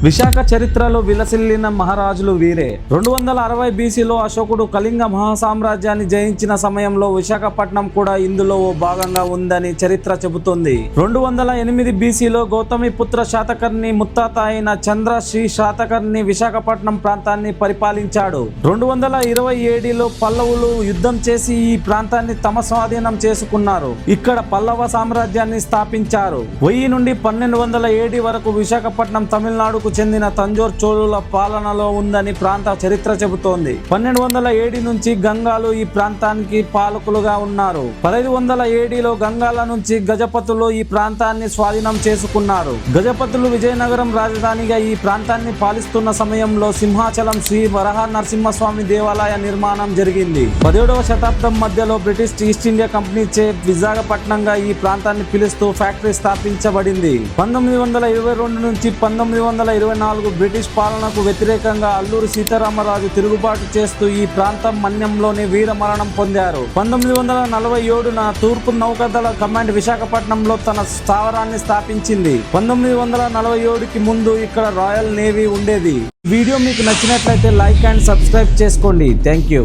విశాఖ చరిత్రలో విలసిల్లిన మహారాజులు వీరే. 260 బీసీలో అశోకుడు కళింగ మహాసామ్రాజ్యాన్ని జయించిన సమయంలో విశాఖపట్నం కూడా ఇందులో ఓ భాగంగా ఉందని చరిత్ర చెబుతుంది. 208 బీసీలో గౌతమిపుత్ర శాతకర్ణి ముత్తాత అయిన చంద్రశ్రీ శాతకర్ణి విశాఖపట్నం ప్రాంతాన్ని పరిపాలించాడు. 227లో పల్లవులు యుద్ధం చేసి ఈ ప్రాంతాన్ని తమ స్వాధీనం చేసుకున్నారు. ఇక్కడ పల్లవ సామ్రాజ్యాన్ని స్థాపించారు. 1000 నుండి 1200 వరకు విశాఖపట్నం తమిళనాడుకు చెందిన తంజోర్ చోళుల పాలనలో ఉందని ప్రాంత చరిత్ర చెబుతోంది. 1207 నుంచి గంగాలు ఈ ప్రాంతానికి పాలకులుగా ఉన్నారు. 1507లో గంగాల నుంచి గజపతులు ఈ ప్రాంతాన్ని స్వాధీనం చేసుకున్నారు. గజపతులు విజయనగరం రాజధానిగా ఈ ప్రాంతాన్ని పాలిస్తున్న సమయంలో సింహాచలం శ్రీ వరహ నరసింహస్వామి దేవాలయ నిర్మాణం జరిగింది. 17వ శతాబ్దం మధ్యలో బ్రిటిష్ ఈస్ట్ ఇండియా కంపెనీ చే విశాఖపట్నంగా ఈ ప్రాంతాన్ని పిలుస్తూ ఫ్యాక్టరీ స్థాపించబడింది. 1922 నుంచి 1924 బ్రిటిష్ పాలనకు వ్యతిరేకంగా అల్లూరి సీతారామరాజు తిరుగుబాటు చేస్తూ ఈ ప్రాంతం మన్యంలోనే వీరమరణం పొందారు. 1947న తూర్పు నౌకాదళ కమాండ్ విశాఖపట్నంలో తన స్థావరాన్ని స్థాపించింది. 1947కి ముందు ఇక్కడ రాయల్ నేవీ ఉండేది. వీడియో మీకు నచ్చినట్లయితే లైక్ అండ్ సబ్స్క్రైబ్ చేసుకోండి. Thank you.